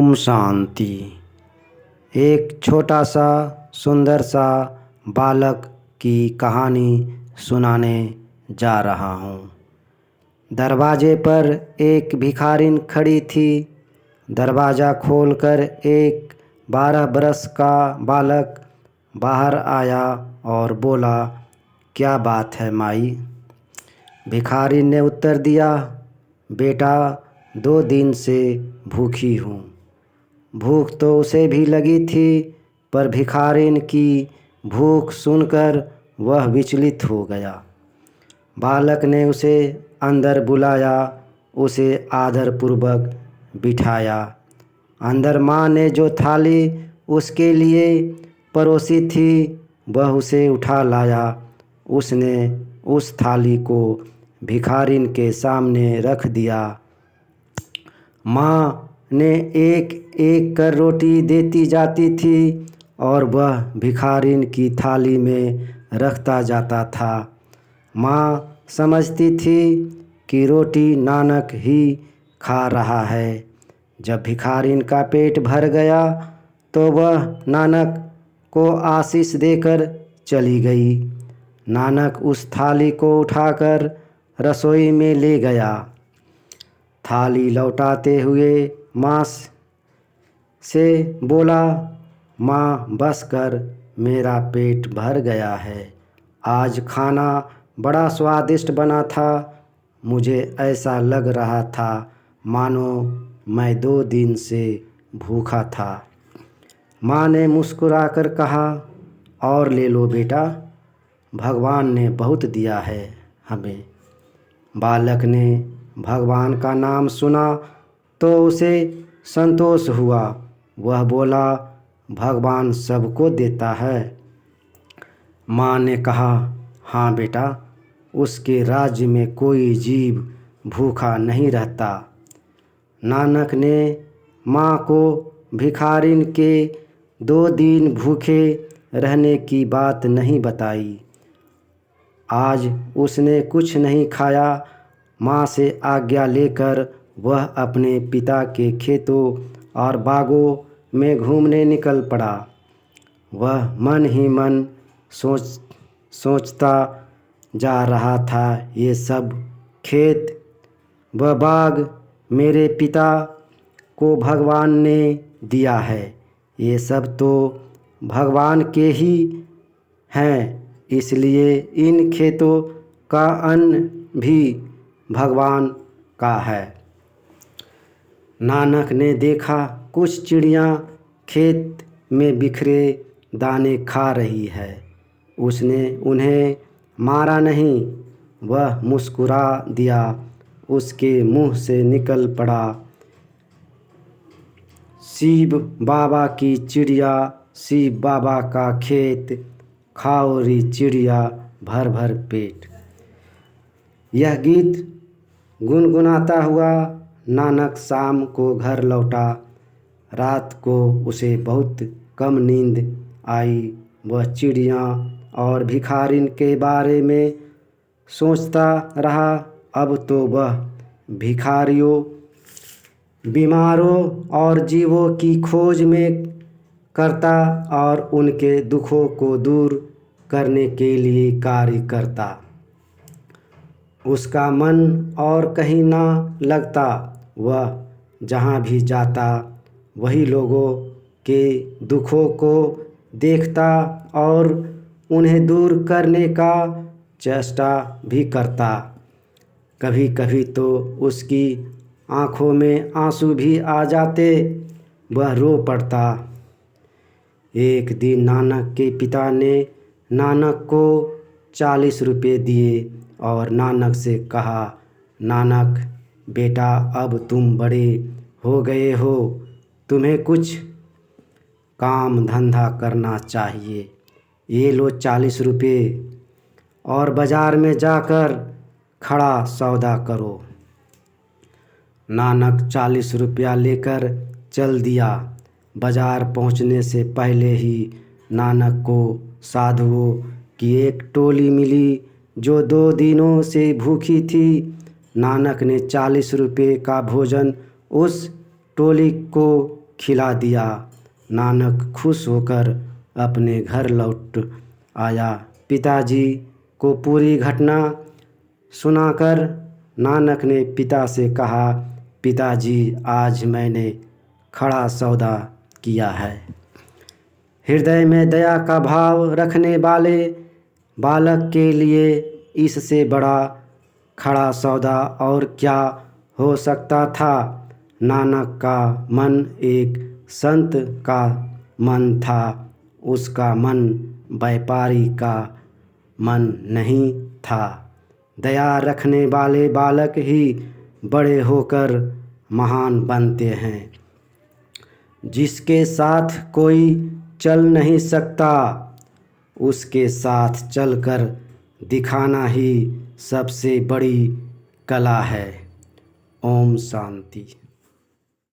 ओम शांति। एक छोटा सा सुंदर सा बालक की कहानी सुनाने जा रहा हूँ। दरवाजे पर एक भिखारिन खड़ी थी। दरवाज़ा खोलकर एक 12 बरस का बालक बाहर आया और बोला, क्या बात है माई? भिखारिन ने उत्तर दिया, बेटा 2 दिन से भूखी हूँ। भूख तो उसे भी लगी थी, पर भिखारिन की भूख सुनकर वह विचलित हो गया। बालक ने उसे अंदर बुलाया, उसे आदरपूर्वक बिठाया। अंदर माँ ने जो थाली उसके लिए परोसी थी वह उसे उठा लाया। उसने उस थाली को भिखारिन के सामने रख दिया। माँ ने एक एक कर रोटी देती जाती थी और वह भिखारिन की थाली में रखता जाता था। माँ समझती थी कि रोटी नानक ही खा रहा है। जब भिखारिन का पेट भर गया तो वह नानक को आशीष देकर चली गई। नानक उस थाली को उठाकर रसोई में ले गया। थाली लौटाते हुए माँ से बोला, माँ बस कर, मेरा पेट भर गया है। आज खाना बड़ा स्वादिष्ट बना था। मुझे ऐसा लग रहा था मानो मैं 2 दिन से भूखा था। माँ ने मुस्कुराकर कहा, और ले लो बेटा, भगवान ने बहुत दिया है हमें। बालक ने भगवान का नाम सुना तो उसे संतोष हुआ। वह बोला, भगवान सबको देता है। माँ ने कहा, हाँ बेटा, उसके राज्य में कोई जीव भूखा नहीं रहता। नानक ने माँ को भिखारिन के 2 दिन भूखे रहने की बात नहीं बताई। आज उसने कुछ नहीं खाया। माँ से आज्ञा लेकर वह अपने पिता के खेतों और बागों में घूमने निकल पड़ा। वह मन ही मन सोचता जा रहा था, ये सब खेत व बाग मेरे पिता को भगवान ने दिया है। ये सब तो भगवान के ही हैं, इसलिए इन खेतों का अन्न भी भगवान का है। नानक ने देखा कुछ चिड़ियाँ खेत में बिखरे दाने खा रही है। उसने उन्हें मारा नहीं, वह मुस्कुरा दिया। उसके मुंह से निकल पड़ा, शिव बाबा की चिड़िया, शिव बाबा का खेत, खाओ री चिड़िया भर भर पेट। यह गीत गुनगुनाता हुआ नानक शाम को घर लौटा। रात को उसे बहुत कम नींद आई। वह चिड़ियाँ और भिखारिन के बारे में सोचता रहा। अब तो वह भिखारियों, बीमारों और जीवों की खोज में करता और उनके दुखों को दूर करने के लिए कार्य करता। उसका मन और कहीं ना लगता। वह जहाँ भी जाता वही लोगों के दुखों को देखता और उन्हें दूर करने का चेष्टा भी करता। कभी कभी तो उसकी आँखों में आंसू भी आ जाते। वह रो पड़ता। एक दिन नानक के पिता ने नानक को 40 रुपये दिए और नानक से कहा, नानक बेटा, अब तुम बड़े हो गए हो, तुम्हें कुछ काम धंधा करना चाहिए। ये लो 40 रुपये और बाज़ार में जाकर खड़ा सौदा करो। नानक 40 रुपया लेकर चल दिया। बाज़ार पहुंचने से पहले ही नानक को साधुओं की एक टोली मिली जो 2 दिनों से भूखी थी। नानक ने 40 रुपये का भोजन उस टोली को खिला दिया। नानक खुश होकर अपने घर लौट आया। पिताजी को पूरी घटना सुनाकर नानक ने पिता से कहा, पिताजी आज मैंने खड़ा सौदा किया है। हृदय में दया का भाव रखने वाले बालक के लिए इससे बड़ा खड़ा सौदा और क्या हो सकता था। नानक का मन एक संत का मन था, उसका मन व्यापारी का मन नहीं था। दया रखने वाले बालक ही बड़े होकर महान बनते हैं। जिसके साथ कोई चल नहीं सकता, उसके साथ चलकर दिखाना ही सबसे बड़ी कला है। ओम शांति।